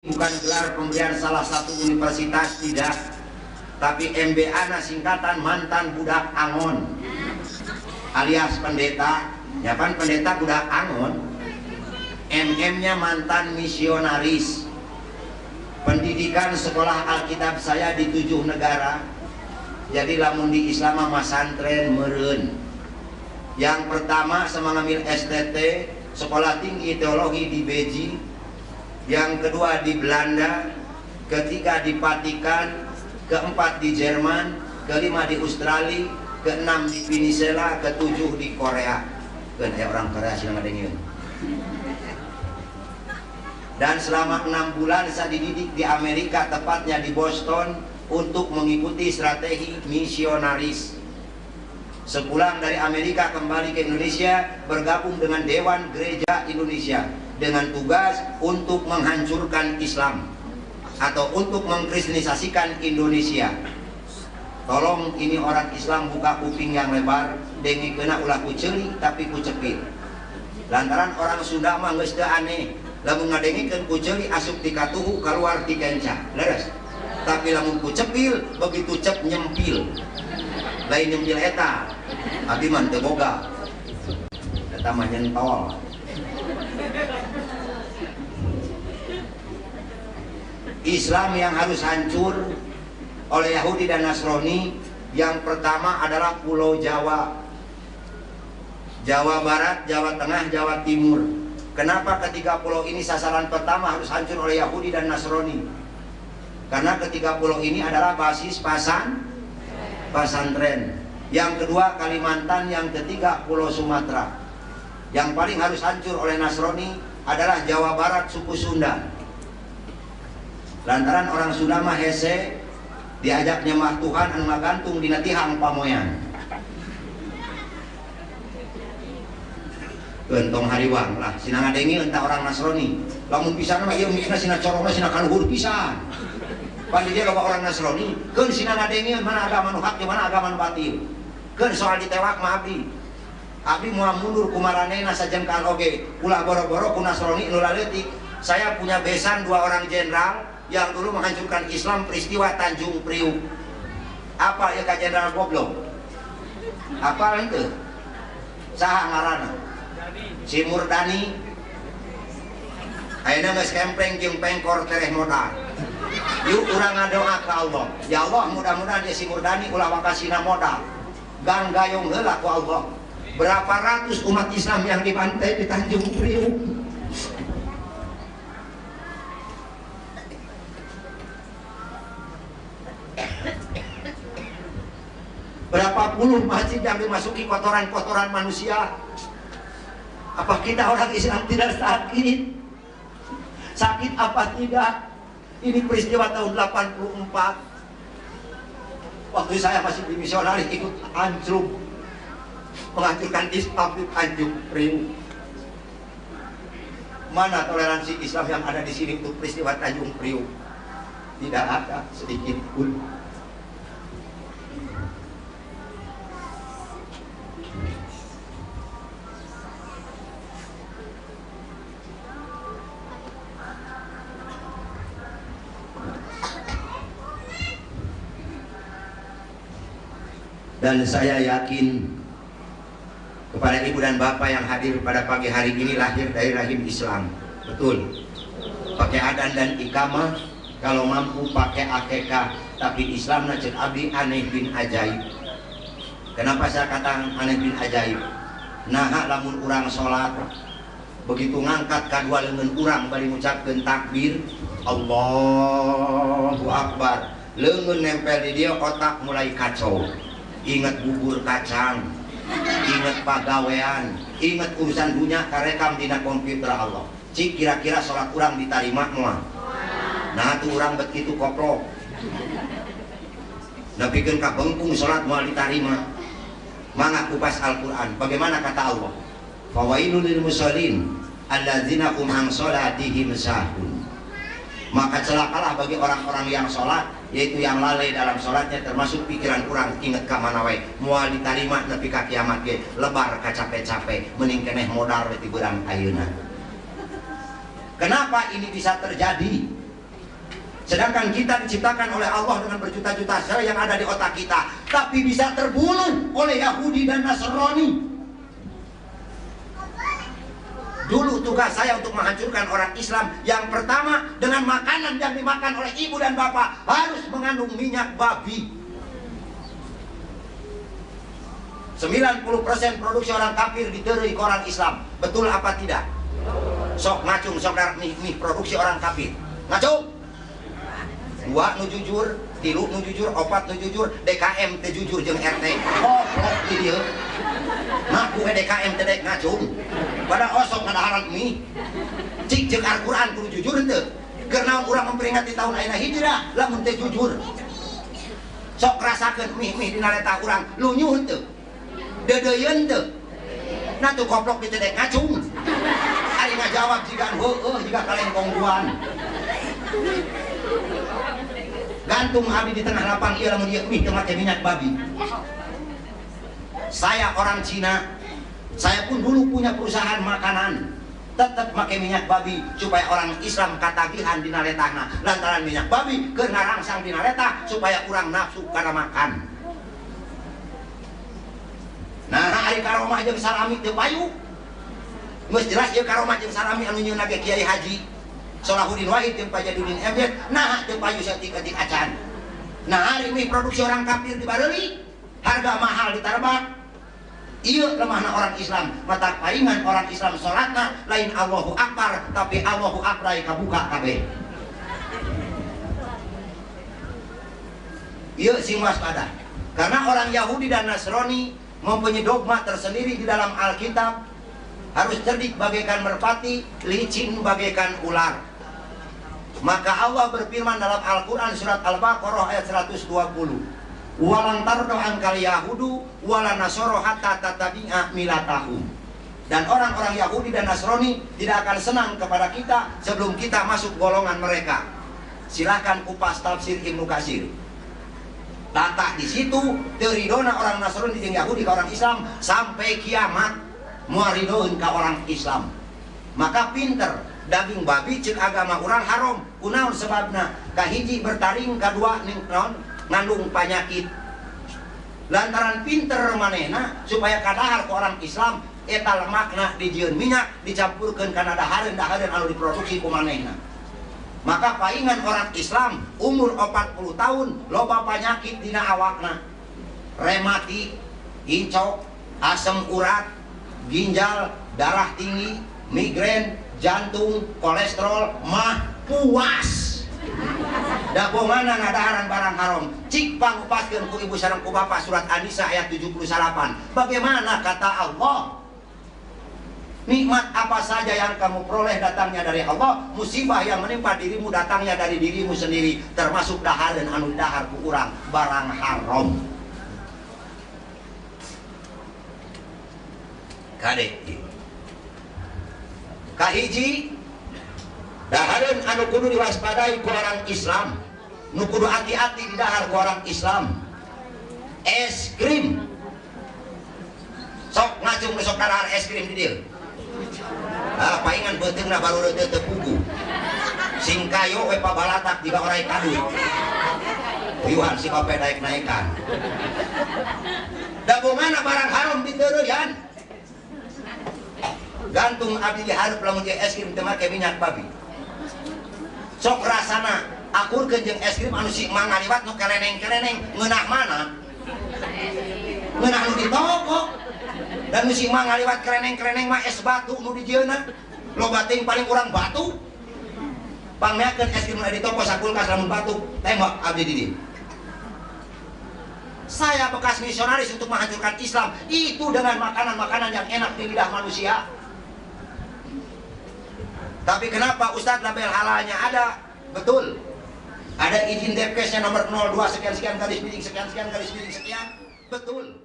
bukan gelar pemberian salah satu universitas, tidak, tapi MBA na singkatan mantan budak Angon alias pendeta. Ya kan, pendeta budak Angon. MM-nya mantan misionaris. Pendidikan sekolah Alkitab saya di 7 negara. Jadi lamun di Islam masantren meureun. Yang pertama saya mengambil STT, Sekolah Tinggi Teologi di Beijing. Yang kedua di Belanda, ketiga di Vatikan, keempat di Jerman, kelima di Australia, keenam di Venezuela, ketujuh di Korea. Kan ya orang Korea sih ngadengin. Dan selama 6 bulan saya dididik di Amerika, tepatnya di Boston, untuk mengikuti strategi misionaris. Sepulang dari Amerika kembali ke Indonesia, bergabung dengan Dewan Gereja Indonesia dengan tugas untuk menghancurkan Islam atau untuk mengkristenisasikan Indonesia. Tolong ini orang Islam buka kuping yang lebar, dengi kena ulah ku ceuli tapi ku cepil. Lantaran orang Sunda mah geus teu aneh, lamun ngadengikeun ku ceuli asup ti katuhu kaluar ti kenca. Leres. Tapi lamun ku cepil begitu cep nyempil. Lain nyempil eta, abi mah teu boga. Eta mah nyentol. Islam yang harus hancur oleh Yahudi dan Nasrani, yang pertama adalah Pulau Jawa, Jawa Barat, Jawa Tengah, Jawa Timur. Kenapa ketiga pulau ini sasaran pertama harus hancur oleh Yahudi dan Nasrani? Karena ketiga pulau ini adalah basis pasantren. Yang kedua Kalimantan, yang ketiga Pulau Sumatera. Yang paling harus hancur oleh Nasrani adalah Jawa Barat, suku Sunda. Lantaran orang Sunda mah hese, diajak nyembah Tuhan anu ngagantung dina tihang pamoyan. Gentong hariwang lah, sina ngadengi entah orang Nasrani. Lamun pisan mah ieu mikna sina corongna sina kaluhur pisan. Pandi dia loba orang Nasrani, keun sina ngadengi mana agama nu hak, mana agama nu batil. Keun soal ditewak mah abdi. Abdi moal mundur ku maranehna sajengkal oge, ulah boro-boro ku Nasrani nu laleutik. Saya punya besan 2 orang jenderal yang dulu menghancurkan Islam, peristiwa Tanjung Priuk. Apa ya ka jenderal goblok? Apa itu? Saha ngaranna? Si Murdani. Ayeuna geus kempreng jeung pengkor tereh modal. Yuk urang ngadoa ka Allah. Ya Allah, mudah-mudahan si Murdani ulah wakasina modal. Gang gayung heula ku Allah. Berapa ratus umat Islam yang dibantai di Tanjung Priuk? Berapa puluh masjid yang dimasuki kotoran-kotoran manusia? Apa kita orang Islam tidak sakit? Sakit apa tidak? Ini peristiwa tahun 84. Waktu saya masih di misionaris ikut hancur menghancurkan Islam di Tanjung Priuk. Mana toleransi Islam yang ada di sini untuk peristiwa Tanjung Priuk? Tidak ada sedikit pun. Dan saya yakin kepada ibu dan bapak yang hadir pada pagi hari ini lahir dari rahim Islam. Betul. Pakai adan dan ikamah, kalau mampu pakai akekah, tapi Islam na cek abdi aneh bin ajaib. Kenapa saya kata aneh bin ajaib? Nah lamun urang sholat, begitu ngangkat kadua leungeun urang bari ngucapkeun takbir, Allahu Akbar, leungeun nempel di dia, otak mulai kacau. Ingat bubur kacang, ingat pagawean, ingat urusan dunia karekam dina komputer Allah. Cik kira-kira sholat urang ditarima moal. Nah tuh urang begitu koplok. Nepikeun ka bengkung sholat moal ditarima. Mangga kupas Al-Qur'an. Bagaimana kata Allah? Fawailul lil musallin alladzina hum an sholatihim sahun. Maka celakalah bagi orang-orang yang sholat, yaitu yang lalai dalam sholatnya, termasuk pikiran kurang inget ka mana wae moal ditarima nepi ka kiamat ge lebar ka capek-capek mending keneh modal ti beurang ayeuna. Kenapa ini bisa terjadi? Sedangkan kita diciptakan oleh Allah dengan berjuta-juta sel yang ada di otak kita, tapi bisa terbunuh oleh Yahudi dan Nasrani. Dulu tugas saya untuk menghancurkan orang Islam, yang pertama dengan makanan yang dimakan oleh ibu dan bapak harus mengandung minyak babi. 90% produksi orang kafir diterui ke orang Islam. Betul apa tidak? Sok ngacung, sok mih produksi orang kafir. Ngacung. 2 nu jujur, 3 nu jujur, 4 nu jujur, DKM teh jujur jeung RT. Goblok di dieu. Ngaku DKM teh dek ngacung. Pada osok ngadaharan mih. Cik jeung Al-Qur'an kudu jujur henteu. Keur naon urang memperingati tahun ayeuna hijrah lamun teh jujur. Sok rasakeun mih dina leta urang, lu nyuh henteu. Dedeyeun teu. Nah tuh goblok di teh dek ngacung. Ari ngajawab jiga heueuh jiga kalengkong duan. Gantung abdi di tengah lapang ieu lamun ieu mih teu make minyak babi. Saya orang Cina, saya pun dulu punya perusahaan makanan, tetap make minyak babi supaya orang Islam katagihan dina letahna. Lantaran minyak babi keur ngarangsang dina letah supaya urang nafsu kana makan. Nah, ari karomah jeung salami teu payu. Geus jelas ieu karomah jeung salami anu nyieunna ge Kiai Haji Salahuddin Wahid jeung Pak Jadudin Emjet, nah teu payu saeutik-eutik acan. Nah, hari ini produksi orang kafir dibareuli, harga mahal ditarbak. Ieu lemahna orang Islam, mata paingan orang Islam salatna lain Allahu Akbar, tapi Allahu Akbar kabuka kabeh. Ieu sing waspada. Karena orang Yahudi dan Nasrani mempunyai dogma tersendiri di dalam Alkitab, harus cerdik bagaikan merpati, licin bagaikan ular. Maka Allah berfirman dalam Al-Quran surat Al-Baqarah ayat 120, walan tardo ankal yahudu walan nasoro hatta tatabi'a milatahum. Dan orang-orang Yahudi dan Nasrani tidak akan senang kepada kita sebelum kita masuk golongan mereka. Silahkan kupas tafsir Ibnu Katsir. Tata di situ teridona orang Nasrani jeung Yahudi ke orang Islam sampai kiamat muaridoun ke orang Islam. Maka pinter daging babi cek agama orang haram. Kunaon sebabna? Kahiji bertaring, kadua ngandung penyakit. Lantaran pinter manehna supaya kadahar ke orang Islam eta lemakna dijieun minyak dicampurkeun kana dahareun-dahareun anu diproduksi ku manehna. Maka paingan orang Islam umur 40 tahun loba penyakit dina awakna. Rematik, incok, asam urat, ginjal, darah tinggi, migrain, jantung, kolesterol, mah, puas. Da bongana ngadaharan barang haram. Cik pangupaskeun ku ibu sareng ku bapak surat An-Nisa ayat 78. Bagaimana kata Allah? Nikmat apa saja yang kamu peroleh datangnya dari Allah, musibah yang menimpa dirimu datangnya dari dirimu sendiri, termasuk dahareun anu dahar ku urang barang haram. Kade kahiji dahareun anu kudu diwaspadai ku orang Islam, nu kudu hati-hati di dahar ku orang Islam, es krim. Sok ngacung sok dahar es krim di dieu. Ah, paingan beuteungna baru teu tepugu. Sing kayo we pabalatak tiba orai kadut. Uyuhan si kope naik-naikan. Da bongana barang haram diteureuyaan. Gantung abdi dihareup lamun jeung es krim teu make minyak babi. Sok rasana akurkeun jeung es krim anu si mang ngaliwat nu keleneng-keleneng ngeunah mana? Ngeunah nu di toko. Dan nu si mang ngaliwat keleneng-keleneng mah es batu nu dijieunna. Loba teuing paling urang batu. Pangmeakeun es krim di toko sakulkas lamun batu, tembak abdi di dieu. Saya bekas misionaris untuk menghancurkan Islam itu dengan makanan-makanan yang enak di lidah manusia. Tapi kenapa Ustadz label halalnya ada? Betul. Ada izin Depkesnya nomor 02 sekian-sekian garis miring sekian-sekian garis miring sekian. Betul.